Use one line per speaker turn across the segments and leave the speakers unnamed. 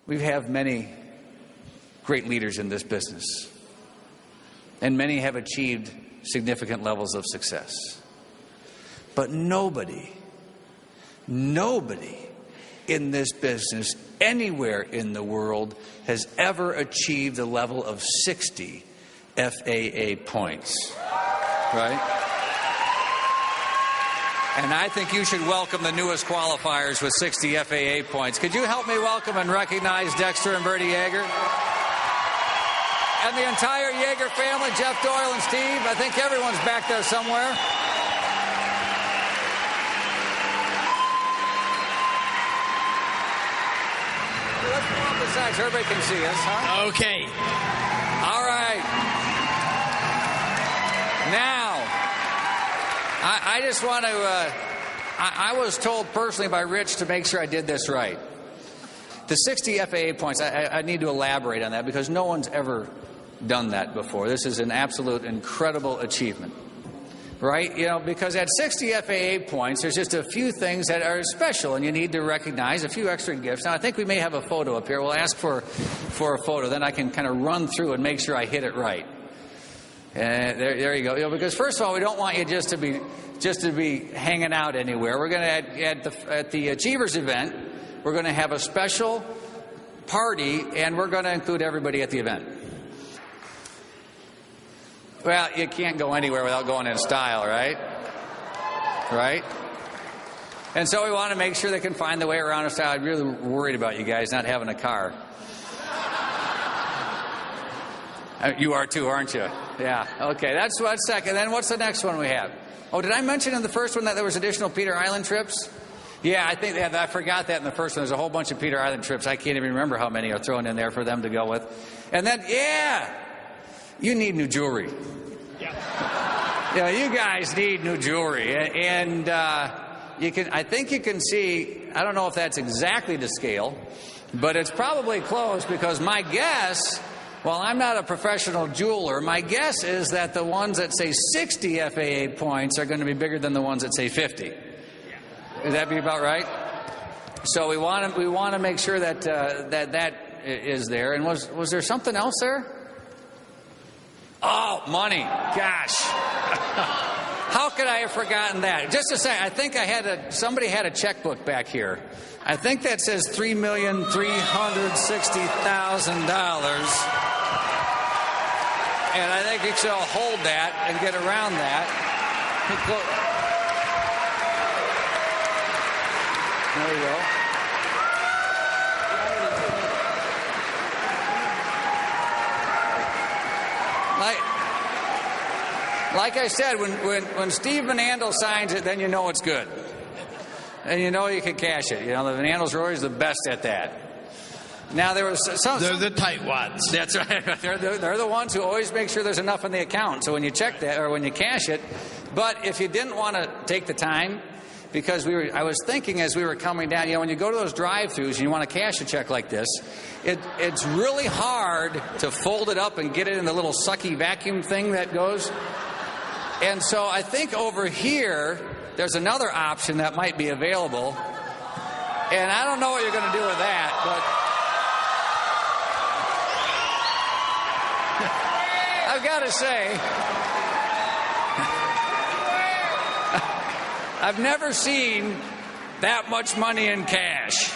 We have many great leaders in this business, and many have achieved significant levels of success. But nobody in this business anywhere in the world has ever achieved the level of 60 FAA points, right? And I think you should welcome the newest qualifiers with 60 FAA points. Could you help me welcome and recognize Dexter and Bertie Yeager? And the entire Yeager family, Jeff Doyle and Steve. I think everyone's back there somewhere. Let's go up the side so everybody can see us, huh?
Okay.
All right. Now, I just want to, I was told personally by Rich to make sure I did this right. The 60 FAA points, I need to elaborate on that because no one's ever done that before. This is an absolute incredible achievement, right? You know, because at 60 FAA points, there's just a few things that are special and you need to recognize, a few extra gifts. Now, I think we may have a photo up here. We'll ask for a photo. Then I can kind of run through and make sure I hit it right. There you go. You know, because first of all, we don't want you just to be hanging out anywhere. We're going to at the Achievers event, we're going to have a special party, and we're going to include everybody at the event. Well, you can't go anywhere without going in style, right? Right? And so we want to make sure they can find the way around in style. I'm really worried about you guys not having a car. You are too, aren't you? Yeah. Okay, that's one second. Then what's the next one we have? Oh, did I mention in the first one that there was additional Peter Island trips? Yeah, I forgot that in the first one. There's a whole bunch of Peter Island trips. I can't even remember how many are thrown in there for them to go with. And then, you need new jewelry. Yeah, you guys need new jewelry. And I think you can see, I don't know if that's exactly to scale, but it's probably close because my guess, while I'm not a professional jeweler, my guess is that the ones that say 60 FAA points are going to be bigger than the ones that say 50. Would that be about right? So we want to make sure that that is there. And was there something else there? Oh, money. Gosh. How could I have forgotten that? Just to say, I think somebody had a checkbook back here. I think that says $3,360,000. And I think you should hold that and get around that. There you go. Like I said, when Steve Van Andel signs it, then you know it's good. And you know you can cash it. You know, the Van Andels are always the best at that. Now, there was some...
They're the tight ones.
That's right. They're the ones who always make sure there's enough in the account. So when you check that, or when you cash it... But if you didn't want to take the time... Because I was thinking as we were coming down, you know, when you go to those drive-thrus and you want to cash a check like this, it's really hard to fold it up and get it in the little sucky vacuum thing that goes. And so I think over here, there's another option that might be available. And I don't know what you're going to do with that, but I've got to say, I've never seen that much money in cash.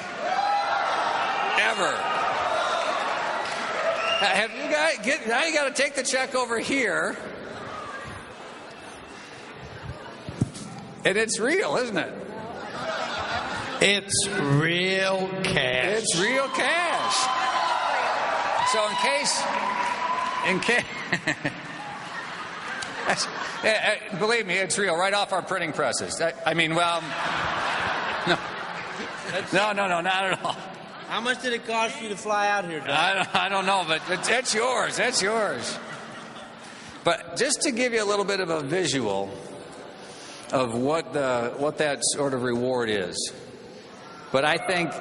Ever. Have you guys now you got to take the check over here. And it's real, isn't it?
It's real cash.
It's real cash. So in case believe me, it's real, right off our printing presses. No, not at all.
How much did it cost you to fly out here, Doc?
I don't know, but it's yours. That's yours. But just to give you a little bit of a visual of what that sort of reward is. But I think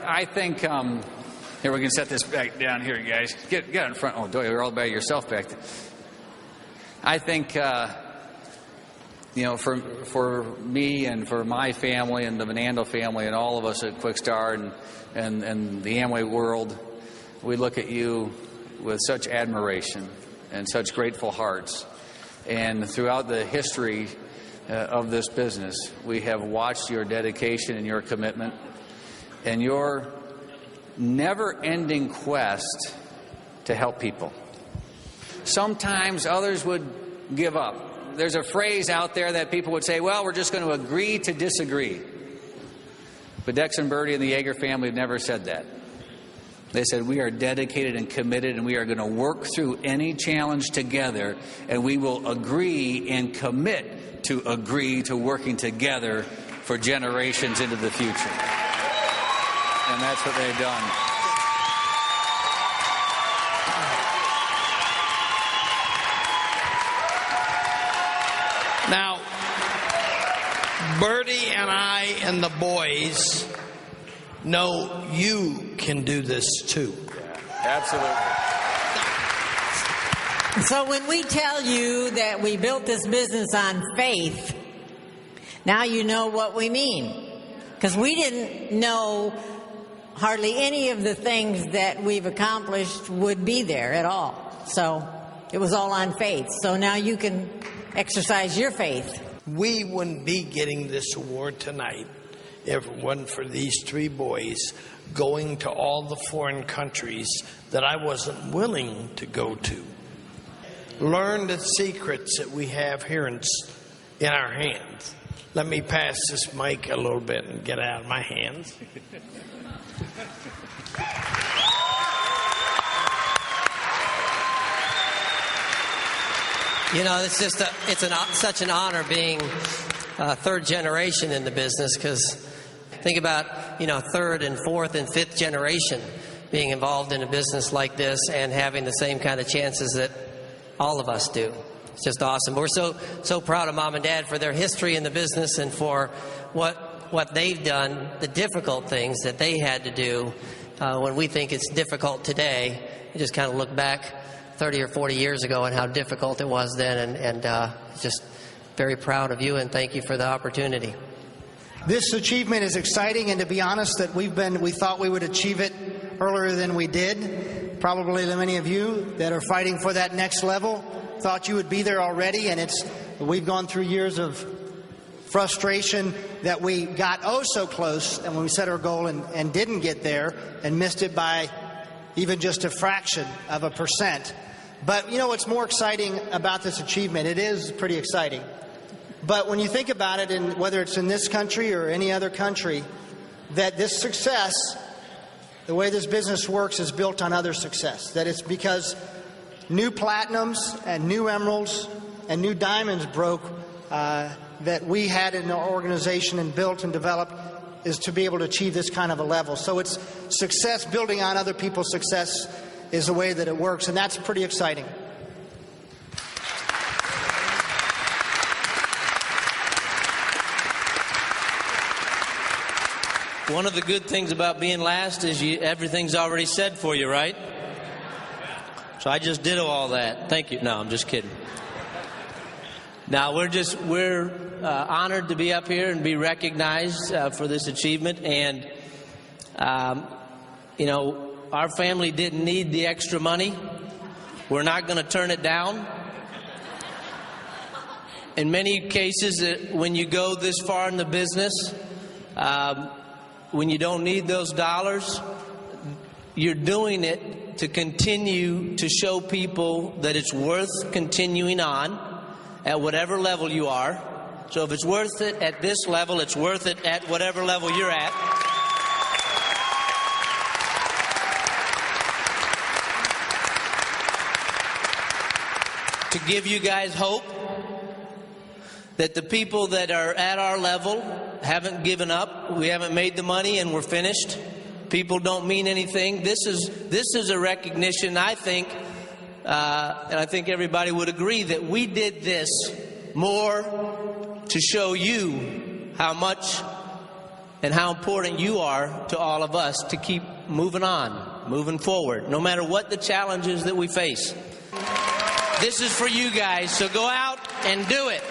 here we can set this back down here, guys. Get in front. Oh, Doyle, you're all by yourself back there. I think, for me and for my family and the Van Andel family and all of us at Quick Start and the Amway world, we look at you with such admiration and such grateful hearts. And throughout the history of this business, we have watched your dedication and your commitment and your never-ending quest to help people. Sometimes others would give up. There's a phrase out there that people would say, well, we're just going to agree to disagree. But Dex and Bertie and the Yeager family have never said that. They said, we are dedicated and committed, and we are going to work through any challenge together, and we will agree and commit to agree to working together for generations into the future. And that's what they've done.
Now, Bertie and I and the boys know you can do this too.
Absolutely.
So when we tell you that we built this business on faith, now you know what we mean. Because we didn't know hardly any of the things that we've accomplished would be there at all. So it was all on faith. So now you can exercise your faith.
We wouldn't be getting this award tonight if it wasn't for these three boys going to all the foreign countries that I wasn't willing to go to. Learn the secrets that we have here in our hands. Let me pass this mic a little bit and get out of my hands.
You know, it's just such an honor being third generation in the business, because think about, third and fourth and fifth generation being involved in a business like this and having the same kind of chances that all of us do. It's just awesome. We're so proud of Mom and Dad for their history in the business and for what they've done, the difficult things that they had to do when we think it's difficult today. You just kind of look back 30 or 40 years ago and how difficult it was then, and just very proud of you, and thank you for the opportunity.
This achievement is exciting, and to be honest, that we thought we would achieve it earlier than we did. Probably many of you that are fighting for that next level thought you would be there already, and we've gone through years of frustration that we got so close, and when we set our goal and didn't get there and missed it by even just a fraction of a percent. But what's more exciting about this achievement? It is pretty exciting. But when you think about it, and whether it's in this country or any other country, that this success, the way this business works, is built on other success. That it's because new platinums and new emeralds and new diamonds broke that we had in our organization and built and developed, is to be able to achieve this kind of a level. So it's success building on other people's success is the way that it works, and that's pretty exciting.
One of the good things about being last is everything's already said for you, right? So I just did all that. Thank you. No, I'm just kidding. Now we're honored to be up here and be recognized for this achievement, and our family didn't need the extra money. We're not going to turn it down. In many cases, when you go this far in the business, when you don't need those dollars, you're doing it to continue to show people that it's worth continuing on at whatever level you are. So if it's worth it at this level, it's worth it at whatever level you're at. To give you guys hope that the people that are at our level haven't given up. We haven't made the money and we're finished. People don't mean anything. This is a recognition, I think, and I think everybody would agree, that we did this more to show you how much and how important you are to all of us to keep moving on, moving forward, no matter what the challenges that we face. This is for you guys, so go out and do it.